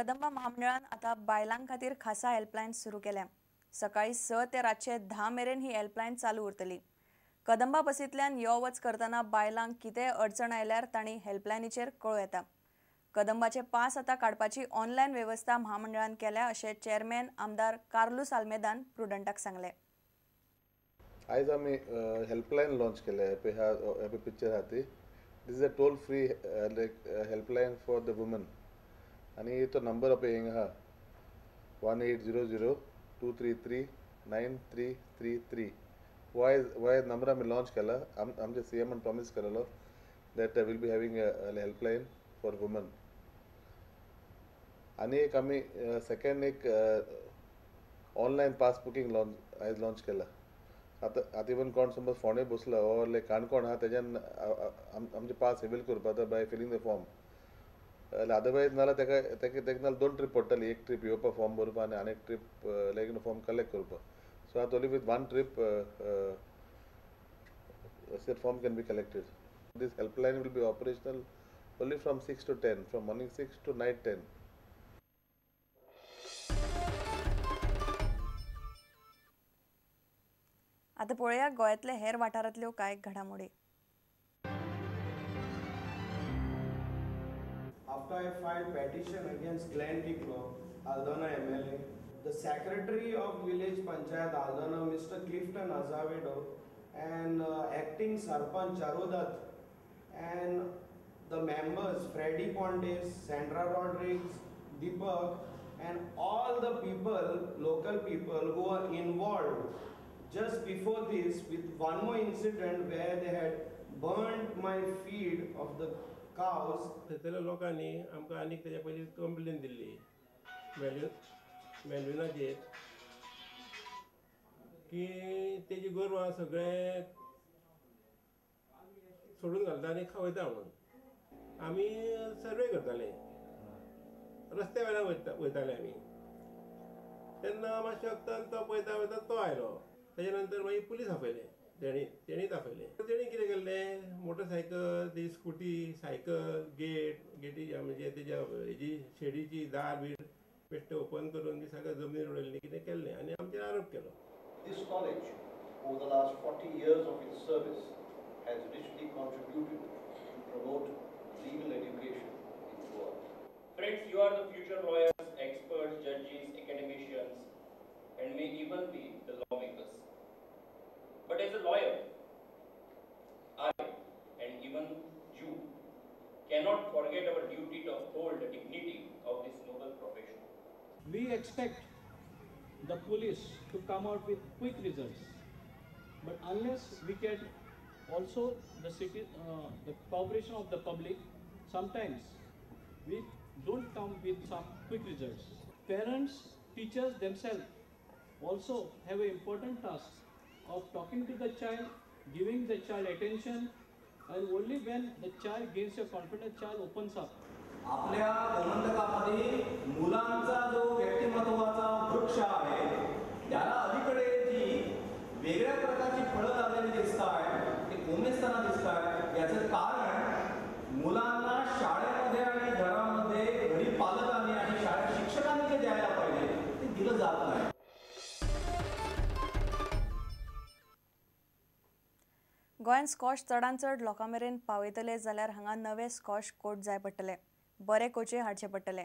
कदंबा महामंडळान आता बायलां खातीर खासा हेल्पलायन सुरू केल्या। सकाळी 6 ते रातचे 10 मेरेन ही हेल्पलायन चालू उरतली। कदंबा बसींतल्यान यो वच करतना बायलांक कितेंय अडचण आयल्यार तांणी हेल्पलायनीचेर कळूं येता। कदंबाचे पास आता काडपाची ऑनलायन व्यवस्था महामंडळान केल्या अशें चेअरमॅन आमदार कार्लोस आल्मेदान प्रुडंटाक सांगले। आज आम्ही हेल्पलाइन लॉन्च केले ह्या पिक्चर हाती। This is a toll free helpline for the woman आणि तो नंबर आपे हिंग हा 1800-233-9333 वाय नंबर आम्ही लॉन्च केला। आमचे सीएम प्रॉमिस केलेलो that will be having a helpline for woman. आणि एक आम्ही सेकंड एक ऑनलाइन पास बुकिंग आज लॉन्च केला। आता इवन कोण समज फोंडे बसला और लायक काणकोण हा त्याच्यान आमचे पास एवेल करपाक by filling the form. Otherwise नाल्यार तेका नाल्यार 2 ट्रीप पडटली। एक ट्रीप येवपा फॉर्म भरपा आनी आनी एक ट्रीप लायक फॉर्म कलेक्ट करपा। सो आत only with 1 trip form can be collected. This helpline will be operational only from 6 to 10, from morning 6 to night 10. आता पळया गोंयांतले हेर वाठारांतल्यो कांय घडामोडी। After I filed petition against Glenn Tiklo, Aldona MLA, the Secretary of Village Panchayat Aldona, Mr. Clifton Azavedo, and acting Sarpanch Charudat, and the members Freddy Pontes, Sandra Rodriguez, Deepak, and all the people, local people who are involved just before this with one more incident where they had burned my feed of the cows. थंयसरल्या लोकांनी आमकां आनीक तेच्या पयलीं complain Delhi मेल्विनाचेर की तेजी गोरवां सगळे सोडून घालता आनी खावयता म्हणून। आमी सर्वे करताले, रस्त्या वेल्यान वयताले आमी। तेन्ना मातशें वक्तान तो पळयता तो आयलो। तेच्या नंतर मागीर पुलीस आपयले, तेणीच आपयले। तेणी कितें केल्लें, मोटरसायकल, ती स्कुटी, सायकल, गेटी म्हणजे तेज्या हेजी शेडीची दार बीर बेश्टे ओपन करून ती सगळ्या जमनीर उडयल्ली, कितें केल्लें आनी आमचेर आरोप केलो। This college, over the last 40 years of its service, has richly contributed to promote legal education in Goa. Friends, you are the future lawyers, experts, judges, academicians, and may even be the lawmakers. But as a lawyer, I, and even you, cannot forget our duty to uphold the dignity of this noble profession. We expect the police to come out with quick results, but unless we get also the cooperation of the public, sometimes we don't come with some quick results. Parents, teachers themselves also have an important task of talking to the child, giving the child attention, and only when the child gains your confidence, child opens up. आपल्या गोमंतकामध्ये मुलांचा जो व्यक्तिमत्वाचा वृक्ष आहे त्याला अलीकडे जी वेगळ्या प्रकारची फळं लागलेली दिसत आहे ते उमेजताना दिसत आहे। याचं कारण मुलांना शाळेमध्ये आणि घरामध्ये घरी पालकांनी आणि शाळेत शिक्षकांनी जे द्यायला पाहिजे ते दिलं जात नाही। गोंयांत स्कॉश चडांत चड लोकां मेरेन पावयतले जाल्यार हांगा नवे स्कॉश कोर्ट जाय पडटले, बरे कोची हाडचे पडटले।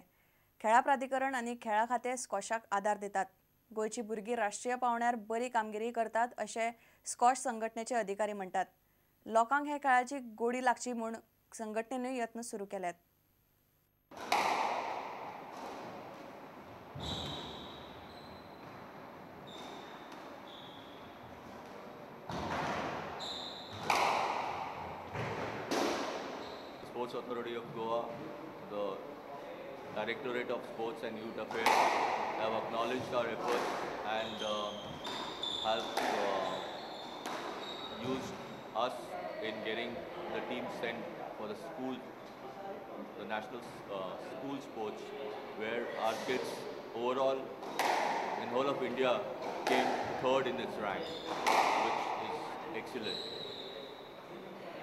खेळा प्राधिकरण आनी खेळा खातें स्कॉशाक आदार दितात। गोंयची भुरगीं राष्ट्रीय पावंड्यार बरी कामगिरी करतात अशें स्कॉश संघटनेचे अधिकारी म्हणटात। लोकांक हे खेळाची गोडी लागची म्हूण संघटनेनूय यत्न सुरू केल्यात। Sports Authority of Goa, the Directorate of Sports and Youth Affairs have acknowledged our efforts and have used us in getting the team sent for the school, the national school sports, where our kids overall in whole of India came third in its rank, which is excellent.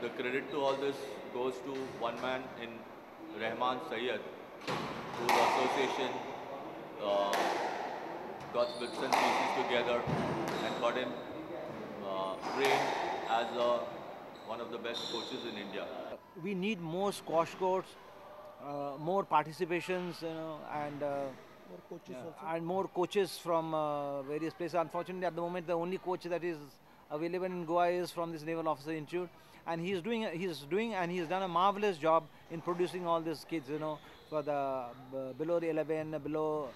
The credit to all this goes to one man in Rahman Sayyed, through the association, got bits and pieces together and got him trained as one of the best coaches in India. We need more squash courts, more participations, and more coaches from various places. Unfortunately, at the moment, the only coach that is available in Goa is from this Naval Officer Institute, and he's done a marvelous job in producing all these kids. For the below the 11, below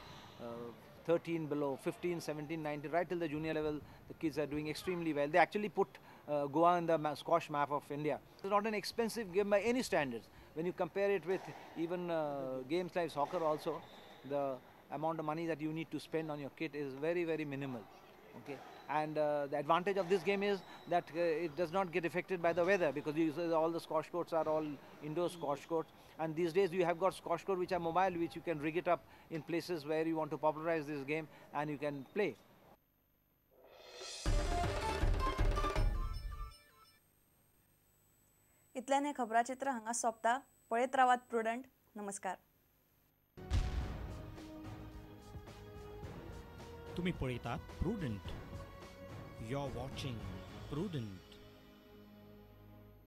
13, below 15, 17, 19, right till the junior level, the kids are doing extremely well. They actually put Goa in the squash map of India. It's not an expensive game by any standards. When you compare it with even games like soccer also, the amount of money that you need to spend on your kit is very, very minimal. Okay, and the advantage of this game is that it does not get affected by the weather, because all the squash courts are all indoor squash courts, and these days you have got squash courts which are mobile, which you can rig it up in places where you want to popularize this game and you can play. इतल्यान हे खबराचित्र हांगा सोंपता. पळयत रावात prudent. नमस्कार. तुम्ही पळयतात Prudent. You are watching prudent.